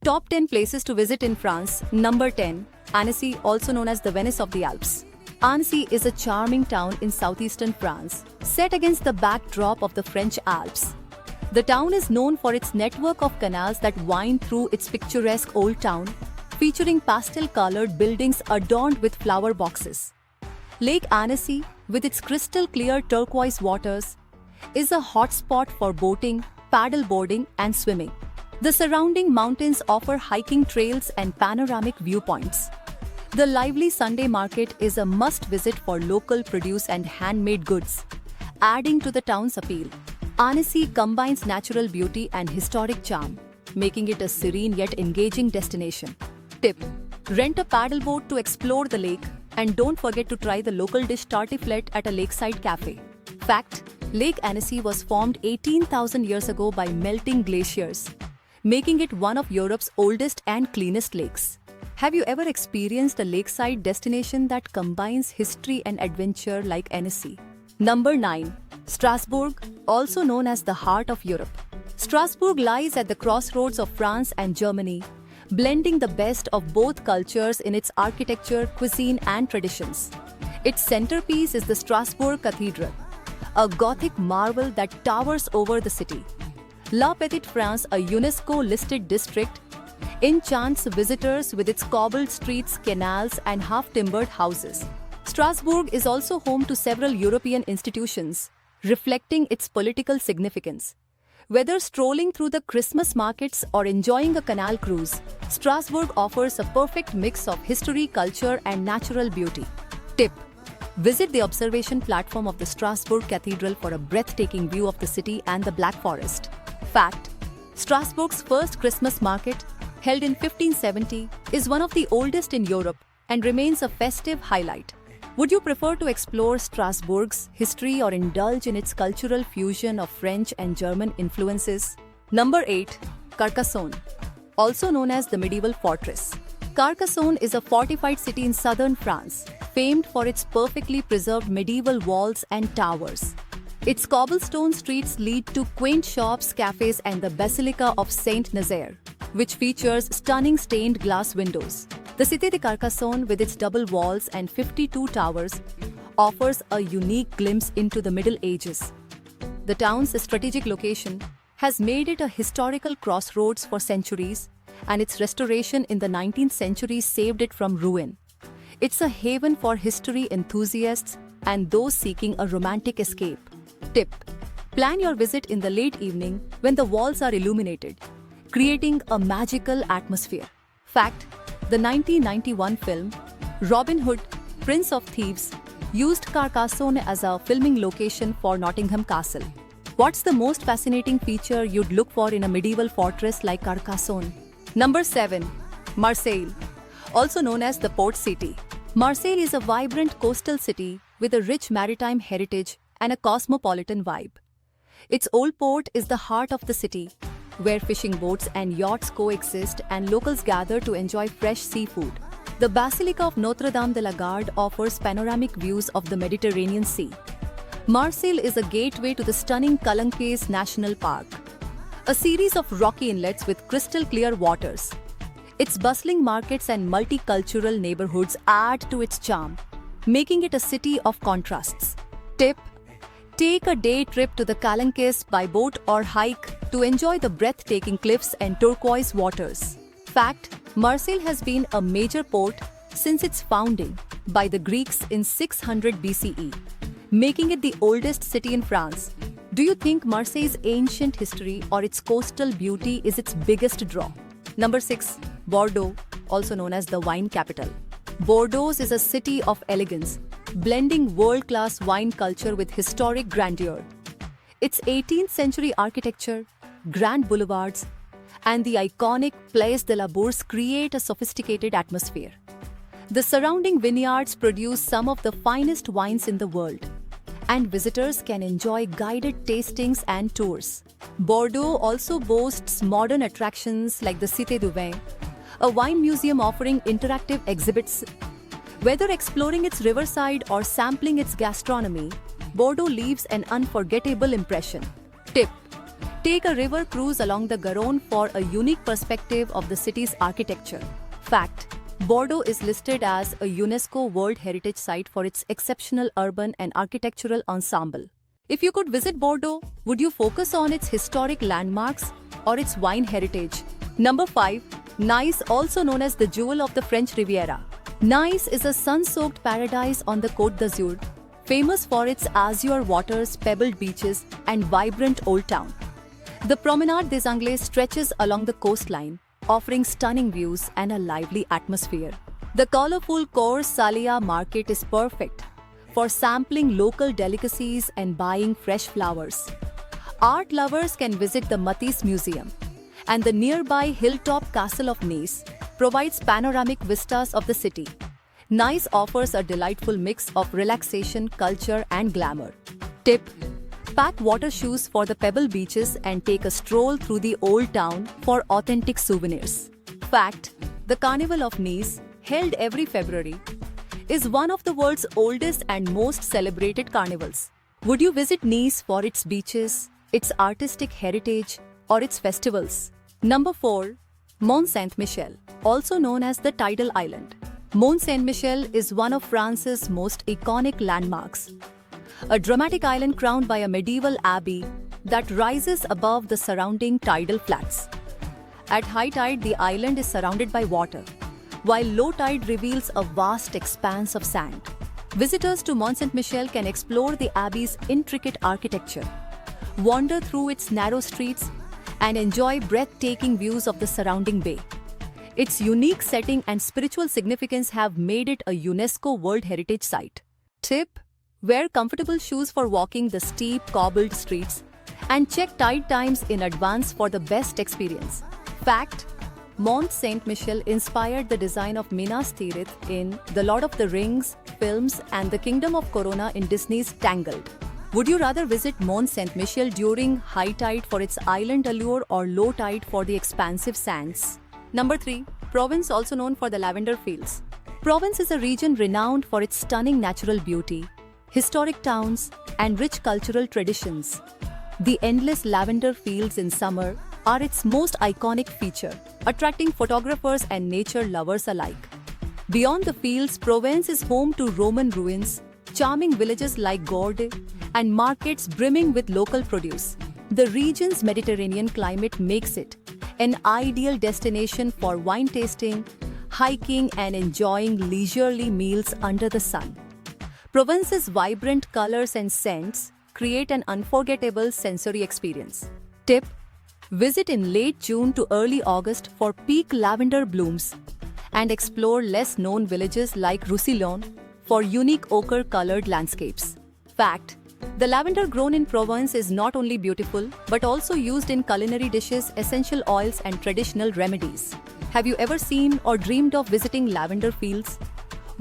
Top 10 places to visit in France. Number 10. Annecy, also known as the Venice of the Alps. Annecy is a charming town in southeastern France, set against the backdrop of the French Alps. The town is known for its network of canals that wind through its picturesque old town, featuring pastel-colored buildings adorned with flower boxes. Lake Annecy, with its crystal-clear turquoise waters, is a hotspot for boating, paddleboarding, and swimming. The surrounding mountains offer hiking trails and panoramic viewpoints. The lively Sunday market is a must-visit for local produce and handmade goods, adding to the town's appeal. Annecy combines natural beauty and historic charm, making it a serene yet engaging destination. Tip: rent a paddleboat to explore the lake, and don't forget to try the local dish tartiflette at a lakeside cafe. Fact: Lake Annecy was formed 18,000 years ago by melting glaciers, making it one of Europe's oldest and cleanest lakes. Have you ever experienced a lakeside destination that combines history and adventure like Annecy? Number 9. Strasbourg, also known as the heart of Europe. Strasbourg lies at the crossroads of France and Germany, blending the best of both cultures in its architecture, cuisine, and traditions. Its centerpiece is the Strasbourg Cathedral, a Gothic marvel that towers over the city. La Petite France, a UNESCO-listed district, enchants visitors with its cobbled streets, canals, and half-timbered houses. Strasbourg is also home to several European institutions, reflecting its political significance. Whether strolling through the Christmas markets or enjoying a canal cruise, Strasbourg offers a perfect mix of history, culture, and natural beauty. Tip: visit the observation platform of the Strasbourg Cathedral for a breathtaking view of the city and the Black Forest. Fact: Strasbourg's first Christmas market, held in 1570, is one of the oldest in Europe and remains a festive highlight. Would you prefer to explore Strasbourg's history or indulge in its cultural fusion of French and German influences? Number 8. Carcassonne, also known as the medieval fortress. Carcassonne is a fortified city in southern France, famed for its perfectly preserved medieval walls and towers. Its cobblestone streets lead to quaint shops, cafes, and the Basilica of Saint-Nazaire, which features stunning stained glass windows. The Cité de Carcassonne, with its double walls and 52 towers, offers a unique glimpse into the Middle Ages. The town's strategic location has made it a historical crossroads for centuries, and its restoration in the 19th century saved it from ruin. It's a haven for history enthusiasts and those seeking a romantic escape. Tip: plan your visit in the late evening when the walls are illuminated, creating a magical atmosphere. Fact: the 1991 film Robin Hood, Prince of Thieves used Carcassonne as a filming location for Nottingham Castle. What's the most fascinating feature you'd look for in a medieval fortress like Carcassonne? Number 7. Marseille, also known as the Port City. Marseille is a vibrant coastal city with a rich maritime heritage and a cosmopolitan vibe. Its old port is the heart of the city, where fishing boats and yachts coexist and locals gather to enjoy fresh seafood. The Basilica of Notre-Dame de la Garde offers panoramic views of the Mediterranean Sea. Marseille is a gateway to the stunning Calanques National Park, a series of rocky inlets with crystal-clear waters. Its bustling markets and multicultural neighborhoods add to its charm, making it a city of contrasts. Tip: take a day trip to the Calanques by boat or hike to enjoy the breathtaking cliffs and turquoise waters. Fact: Marseille has been a major port since its founding by the Greeks in 600 BCE, making it the oldest city in France. Do you think Marseille's ancient history or its coastal beauty is its biggest draw? Number 6. Bordeaux, also known as the wine capital. Bordeaux is a city of elegance, blending world-class wine culture with historic grandeur. Its 18th century architecture, grand boulevards, and the iconic Place de la Bourse create a sophisticated atmosphere. The surrounding vineyards produce some of the finest wines in the world, and visitors can enjoy guided tastings and tours. Bordeaux also boasts modern attractions like the Cité du Vin, a wine museum offering interactive exhibits. Whether exploring its riverside or sampling its gastronomy, Bordeaux leaves an unforgettable impression. Tip: Take a river cruise along the Garonne for a unique perspective of the city's architecture. Fact: Bordeaux is listed as a UNESCO World Heritage Site for its exceptional urban and architectural ensemble. If you could visit Bordeaux, would you focus on its historic landmarks or its wine heritage? Number 5. Nice, also known as the jewel of the French Riviera. Nice is a sun-soaked paradise on the Côte d'Azur, famous for its azure waters, pebbled beaches, and vibrant old town. The Promenade des Anglais stretches along the coastline, offering stunning views and a lively atmosphere. The colorful Cours Salia market is perfect for sampling local delicacies and buying fresh flowers. Art lovers can visit the Matisse Museum, and the nearby hilltop castle of Nice provides panoramic vistas of the city. Nice offers a delightful mix of relaxation, culture, and glamour. Tip: pack water shoes for the pebble beaches and take a stroll through the old town for authentic souvenirs. Fact: the Carnival of Nice, held every February, is one of the world's oldest and most celebrated carnivals. Would you visit Nice for its beaches, its artistic heritage, or its festivals? Number 4. Mont Saint-Michel, also known as the Tidal Island. Mont Saint-Michel is one of France's most iconic landmarks. A dramatic island crowned by a medieval abbey that rises above the surrounding tidal flats. At high tide, the island is surrounded by water, while low tide reveals a vast expanse of sand. Visitors to Mont Saint-Michel can explore the abbey's intricate architecture, wander through its narrow streets, and enjoy breathtaking views of the surrounding bay. Its unique setting and spiritual significance have made it a UNESCO World Heritage Site. Tip: wear comfortable shoes for walking the steep, cobbled streets, and check tide times in advance for the best experience. Fact: Mont Saint-Michel inspired the design of Minas Tirith in The Lord of the Rings films and the Kingdom of Corona in Disney's Tangled. Would you rather visit Mont Saint-Michel during high tide for its island allure or low tide for the expansive sands? Number 3. Provence, also known for the lavender fields. Provence is a region renowned for its stunning natural beauty, historic towns, and rich cultural traditions. The endless lavender fields in summer are its most iconic feature, attracting photographers and nature lovers alike. Beyond the fields, Provence is home to Roman ruins, charming villages like Gordes, and markets brimming with local produce. The region's Mediterranean climate makes it an ideal destination for wine tasting, hiking, and enjoying leisurely meals under the sun. Provence's vibrant colors and scents create an unforgettable sensory experience. Tip: visit in late June to early August for peak lavender blooms and explore less-known villages like Roussillon for unique ochre-colored landscapes. Fact: the lavender grown in Provence is not only beautiful but also used in culinary dishes, essential oils, and traditional remedies. Have you ever seen or dreamed of visiting lavender fields?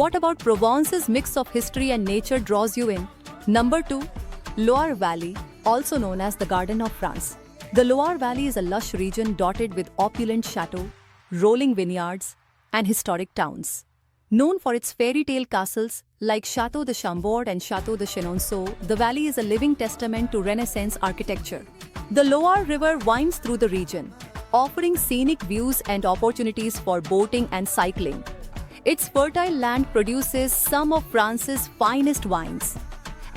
What about Provence's mix of history and nature draws you in? Number 2. Loire Valley, also known as the Garden of France. The Loire Valley is a lush region dotted with opulent chateaux, rolling vineyards, and historic towns. Known for its fairy tale castles like Château de Chambord and Château de Chenonceau, the valley is a living testament to Renaissance architecture. The Loire River winds through the region, offering scenic views and opportunities for boating and cycling. Its fertile land produces some of France's finest wines,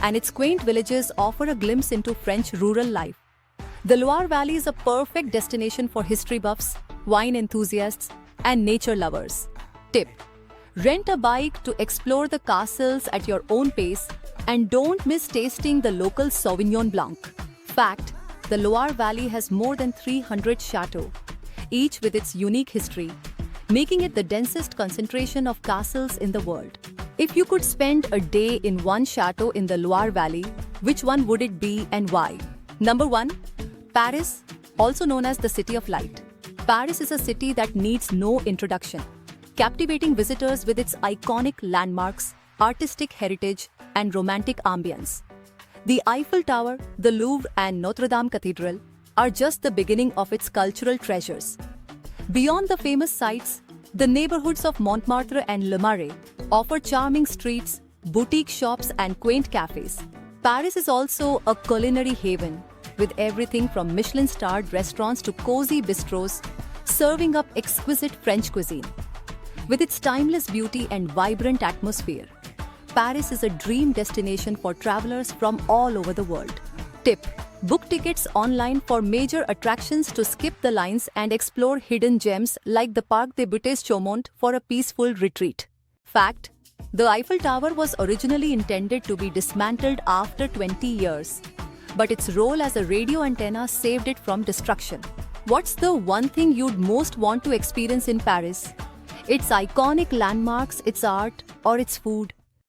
and its quaint villages offer a glimpse into French rural life. The Loire Valley is a perfect destination for history buffs, wine enthusiasts, and nature lovers. Tip: rent a bike to explore the castles at your own pace, and don't miss tasting the local Sauvignon Blanc. Fact: the Loire Valley has more than 300 chateaux, each with its unique history, making it the densest concentration of castles in the world. If you could spend a day in one chateau in the Loire Valley, which one would it be and why? Number 1. Paris, also known as the City of Light. Paris is a city that needs no introduction, captivating visitors with its iconic landmarks, artistic heritage, and romantic ambience. The Eiffel Tower, the Louvre, and Notre Dame Cathedral are just the beginning of its cultural treasures. Beyond the famous sites, the neighborhoods of Montmartre and Le Marais offer charming streets, boutique shops, and quaint cafes. Paris is also a culinary haven, with everything from Michelin-starred restaurants to cozy bistros, serving up exquisite French cuisine. With its timeless beauty and vibrant atmosphere, Paris is a dream destination for travelers from all over the world. Tip: book tickets online for major attractions to skip the lines and explore hidden gems like the Parc des Buttes Chaumont for a peaceful retreat. Fact: the Eiffel Tower was originally intended to be dismantled after 20 years, but its role as a radio antenna saved it from destruction. What's the one thing you'd most want to experience in Paris? Its iconic landmarks, its art, or its food?